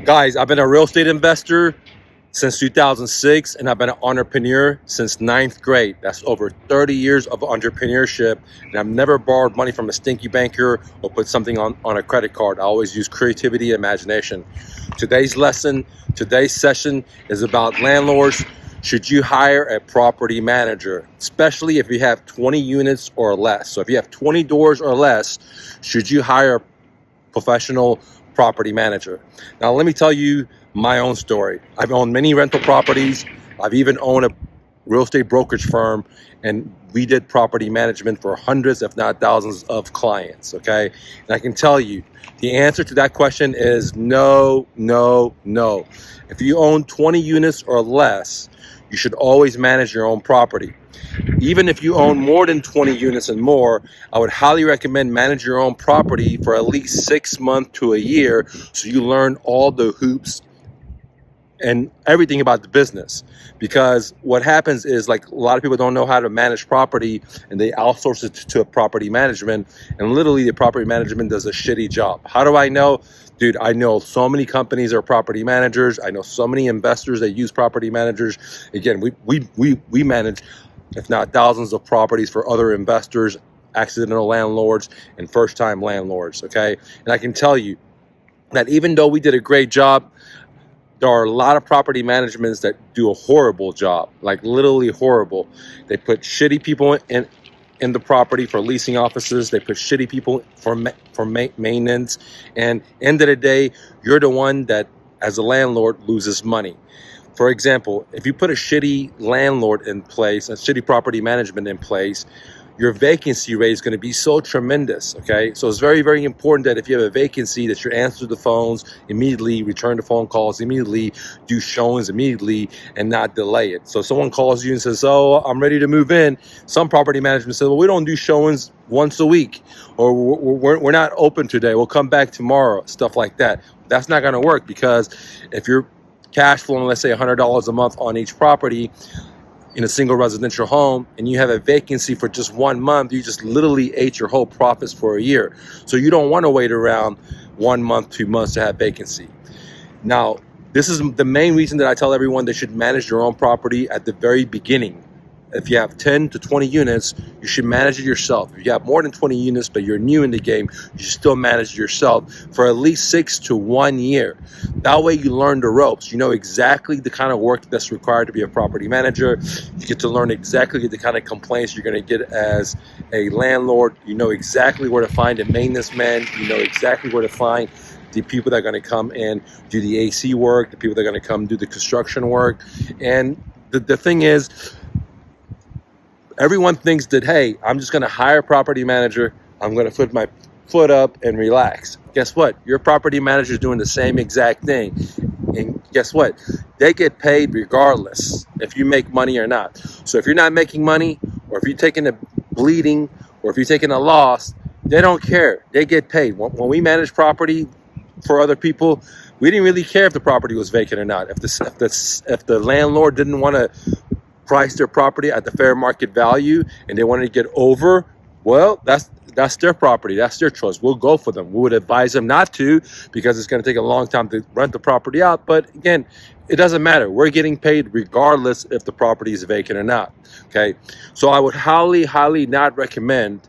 Guys, I've been a real estate investor since 2006, and I've been an entrepreneur since ninth grade. That's over 30 years of entrepreneurship, and I've never borrowed money from a stinky banker or put something on a credit card. I always use creativity and imagination. Today's session is about landlords. Should you hire a property manager, especially if you have 20 units or less? So if you have 20 doors or less, should you hire a professional property manager? Now, let me tell you my own story. I've owned many rental properties. I've even owned a real estate brokerage firm, and we did property management for hundreds, if not thousands of clients, okay? And I can tell you, the answer to that question is no, no, no. If you own 20 units or less, you should always manage your own property. Even if you own more than 20 units and more, I would highly recommend manage your own property for at least 6 months to a year so you learn all the hoops and everything about the business. Because what happens is, like, a lot of people don't know how to manage property, and they outsource it to a property management, and literally the property management does a shitty job. How do I know? Dude, I know so many companies are property managers. I know so many investors that use property managers. Again, we manage, if not thousands of properties for other investors, accidental landlords, and first-time landlords, okay? And I can tell you that even though we did a great job, there are a lot of property managements that do a horrible job, like literally horrible. They put shitty people in the property for leasing offices. They put shitty people for maintenance. And end of the day, you're the one that, as a landlord, loses money. For example, if you put a shitty landlord in place, a shitty property management in place, your vacancy rate is going to be so tremendous, okay? So it's very, very important that if you have a vacancy, that you answer the phones immediately, return the phone calls immediately, do showings immediately, and not delay it. So if someone calls you and says, oh, I'm ready to move in, some property management says, well, we don't do showings once a week, or we're not open today, we'll come back tomorrow, stuff like that. That's not going to work, because if you're cash flowing, let's say $100 a month on each property, in a single residential home, and you have a vacancy for just 1 month, you just literally ate your whole profits for a year. So you don't want to wait around 1 month, 2 months to have vacancy. Now, this is the main reason that I tell everyone they should manage your own property at the very beginning. If you have 10 to 20 units, you should manage it yourself. If you have more than 20 units, but you're new in the game, you should still manage it yourself for at least 6 to 1 year. That way you learn the ropes. You know exactly the kind of work that's required to be a property manager. You get to learn exactly the kind of complaints you're going to get as a landlord. You know exactly where to find a maintenance man. You know exactly where to find the people that are going to come and do the AC work, the people that are going to come do the construction work. And the thing is, everyone thinks that, hey, I'm just going to hire a property manager, I'm going to put my foot up and relax. Guess what? Your property manager is doing the same exact thing. And guess what? They get paid regardless if you make money or not. So if you're not making money, or if you're taking a bleeding, or if you're taking a loss, they don't care. They get paid. When we manage property for other people, we didn't really care if the property was vacant or not. If the landlord didn't want to price their property at the fair market value and they wanted to get over, well, that's their property, that's their choice. We'll go for them. We would advise them not to, because it's going to take a long time to rent the property out. But again, it doesn't matter. We're getting paid regardless if the property is vacant or not, okay? So I would highly, highly not recommend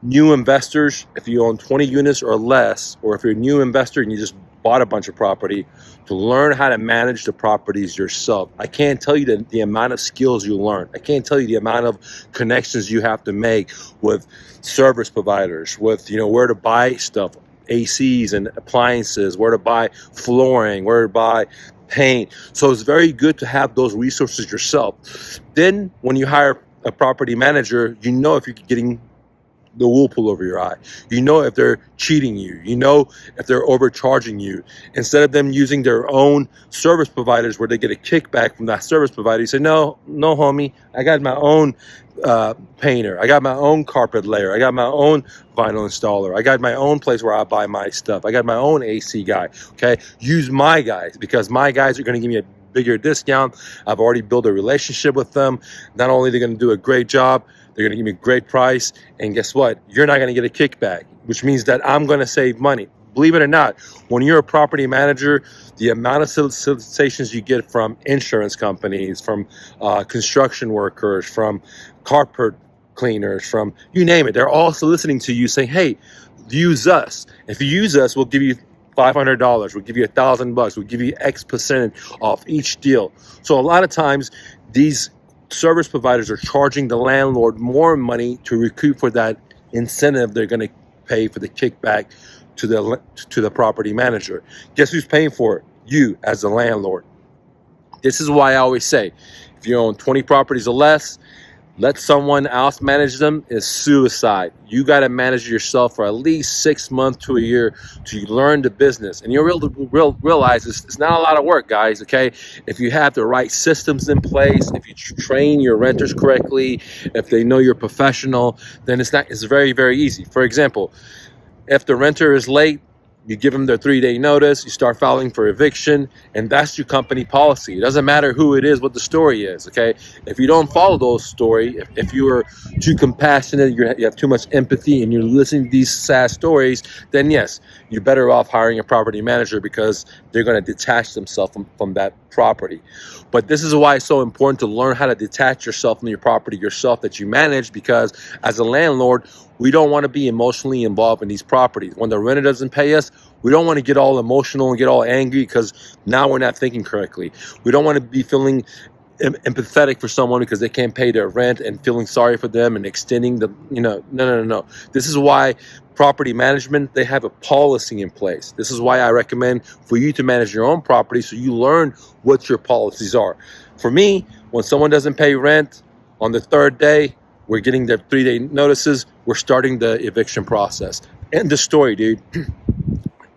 new investors, if you own 20 units or less, or if you're a new investor and you just bought a bunch of property, to learn how to manage the properties yourself. I can't tell you the amount of skills you learn. I can't tell you the amount of connections you have to make with service providers, with, where to buy stuff, ACs and appliances, where to buy flooring, where to buy paint. So it's very good to have those resources yourself. Then when you hire a property manager, you know if you're getting the wool pull over your eye. You know if they're cheating you. You know if they're overcharging you. Instead of them using their own service providers where they get a kickback from that service provider, you say, no, homie, I got my own painter. I got my own carpet layer. I got my own vinyl installer. I got my own place where I buy my stuff. I got my own AC guy. Okay, use my guys, because my guys are going to give me a bigger discount. I've already built a relationship with them. Not only are they going to do a great job, they're going to give me a great price. And guess what? You're not going to get a kickback, which means that I'm going to save money. believe it or not, when you're a property manager, the amount of solicitations you get from insurance companies, from construction workers, from carpet cleaners, from you name it, they're all soliciting to you saying, hey, use us. If you use us, we'll give you $500, we'll give you $1,000, we'll give you X percent off each deal. So a lot of times these service providers are charging the landlord more money to recoup for that incentive they're going to pay for the kickback to the property manager. Guess who's paying for it? You as the landlord. This is why I always say, if you own 20 properties or less, let someone else manage them is suicide. You got to manage yourself for at least 6 months to a year to learn the business. And you'll realize it's not a lot of work, guys, okay? If you have the right systems in place, if you train your renters correctly, if they know you're professional, then it's very, very easy. For example, if the renter is late, you give them their 3-day notice, you start filing for eviction, and that's your company policy. It doesn't matter who it is, what the story is, okay? If you don't follow those stories, if you are too compassionate, you have too much empathy, and you're listening to these sad stories, then yes, you're better off hiring a property manager because they're going to detach themselves from that property. But this is why it's so important to learn how to detach yourself from your property yourself that you manage, because as a landlord, we don't want to be emotionally involved in these properties. When the renter doesn't pay us, we don't want to get all emotional and get all angry because now we're not thinking correctly. We don't want to be feeling empathetic for someone because they can't pay their rent and feeling sorry for them and extending the, no. This is why property management, they have a policy in place. This is why I recommend for you to manage your own property so you learn what your policies are. For me, when someone doesn't pay rent on the 3rd day, we're getting their 3-day notices, we're starting the eviction process. End the story, dude.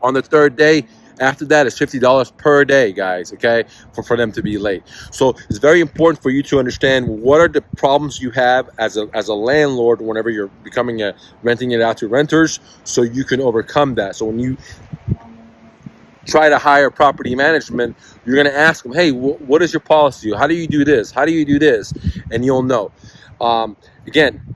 On the 3rd day, after that, it's $50 per day, guys, okay, for them to be late. So it's very important for you to understand what are the problems you have as a landlord whenever you're renting it out to renters, so you can overcome that. So when you try to hire property management, you're going to ask them, hey, what is your policy? How do you do this? How do you do this? And you'll know. Again,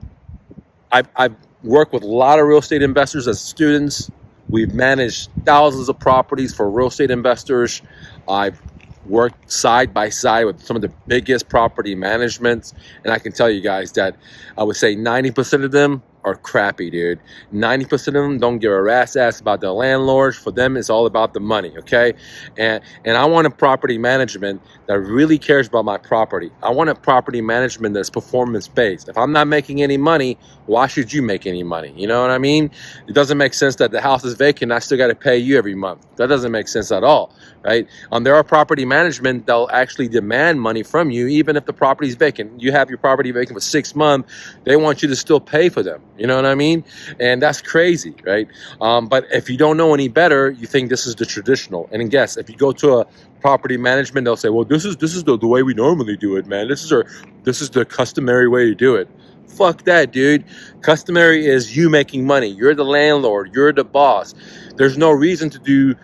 I've worked with a lot of real estate investors as students. We've managed thousands of properties for real estate investors. I've worked side by side with some of the biggest property managements. And I can tell you guys that I would say 90% of them are crappy, dude. 90% of them don't give a rat's ass about the landlords. For them, it's all about the money, okay? And I want a property management that really cares about my property. I want a property management that's performance-based. If I'm not making any money, why should you make any money? You know what I mean? It doesn't make sense that the house is vacant, I still got to pay you every month. That doesn't make sense at all, right? There are property management that'll actually demand money from you even if the property is vacant. You have your property vacant for 6 months, they want you to still pay for them. You know what I mean? And that's crazy, right? But if you don't know any better, you think this is the traditional. And guess, if you go to a property management, they'll say, well, this is the way we normally do it, man. This is the customary way to do it. Fuck that, dude. Customary is you making money. You're the landlord. You're the boss. There's no reason to do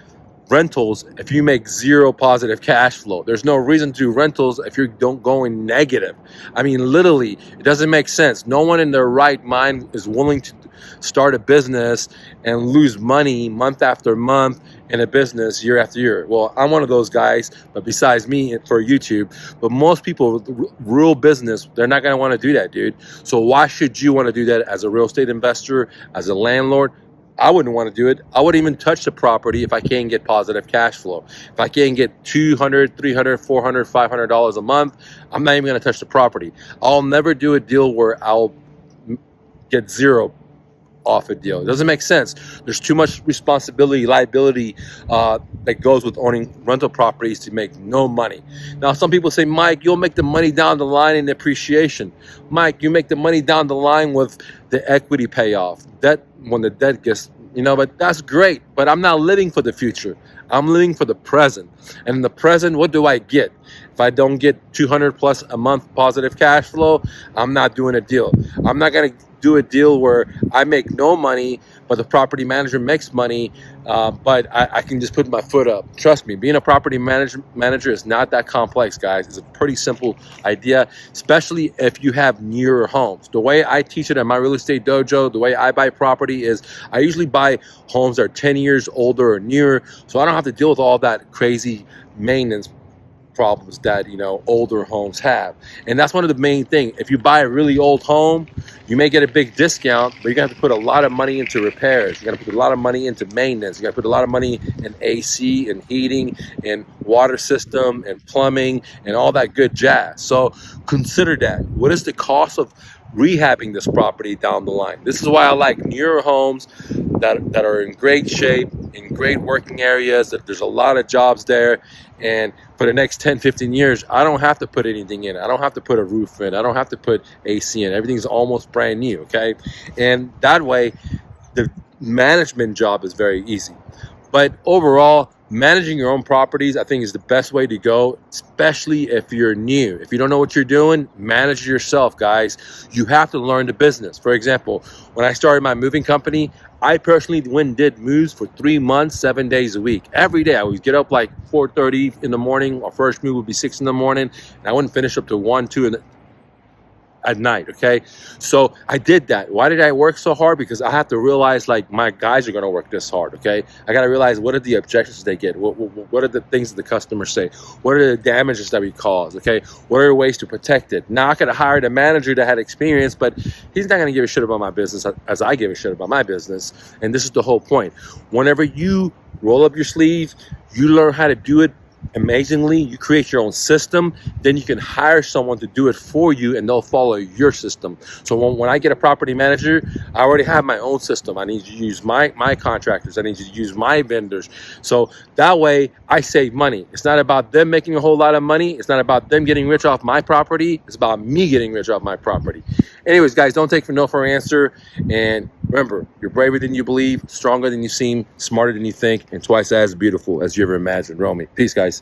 rentals if you make zero positive cash flow. There's no reason to do rentals if you're going negative. I mean, literally, it doesn't make sense. No one in their right mind is willing to start a business and lose money month after month in a business year after year. Well, I'm one of those guys, but besides me for YouTube, but most people with real business, they're not going to want to do that, dude. So why should you want to do that as a real estate investor, as a landlord? I wouldn't want to do it. I wouldn't even touch the property if I can't get positive cash flow. If I can't get $200, $300, $400, $500 a month, I'm not even going to touch the property. I'll never do a deal where I'll get zero off a deal. It doesn't make sense. There's too much responsibility, liability that goes with owning rental properties to make no money. Now, some people say, Mike, you'll make the money down the line in appreciation. Mike, you make the money down the line with the equity payoff. That when the debt gets, but that's great. But I'm not living for the future. I'm living for the present. And in the present, what do I get? If I don't get 200 plus a month positive cash flow, I'm not doing a deal. I'm not going to do a deal where I make no money, but the property manager makes money, but I can just put my foot up. Trust me, being a property manager is not that complex, guys. It's a pretty simple idea, especially if you have newer homes. The way I teach it at my real estate dojo, the way I buy property is I usually buy homes that are 10 years older or newer, so I don't have to deal with all that crazy maintenance problems that, you know, older homes have. And that's one of the main things. If you buy a really old home, you may get a big discount, but you're gonna have to put a lot of money into repairs. You're gonna put a lot of money into maintenance. You gotta put a lot of money in AC and heating and water system and plumbing and all that good jazz. So consider that. What is the cost of rehabbing this property down the line? This is why I like newer homes that are in great shape, in great working areas, that there's a lot of jobs there. And for the next 10, 15 years, I don't have to put anything in. I don't have to put a roof in. I don't have to put AC in. Everything's almost brand new, okay? And that way, the management job is very easy. But overall, managing your own properties, I think, is the best way to go, especially if you're new. If you don't know what you're doing, manage yourself, guys. You have to learn the business. For example, when I started my moving company, I personally went and did moves for 3 months, 7 days a week. Every day, I would get up like 4:30 in the morning. Our first move would be 6 in the morning, and I wouldn't finish up to 1, 2 at night, okay? So I did that. Why did I work so hard? Because I have to realize, like, my guys are gonna work this hard, okay? I gotta realize, what are the objections they get? What are the things that the customers say? What are the damages that we cause, okay? What are the ways to protect it? Now I could have hired a manager that had experience, but he's not gonna give a shit about my business as I give a shit about my business. And this is the whole point. Whenever you roll up your sleeves, you learn how to do it amazingly, you create your own system, then you can hire someone to do it for you and they'll follow your system. So when I get a property manager, I already have my own system. I need to use my contractors. I need to use my vendors. So that way I save money. It's not about them making a whole lot of money. It's not about them getting rich off my property. It's about me getting rich off my property. Anyways, guys, don't take for no for an answer. And remember, you're braver than you believe, stronger than you seem, smarter than you think, and twice as beautiful as you ever imagined. Romy. Peace, guys.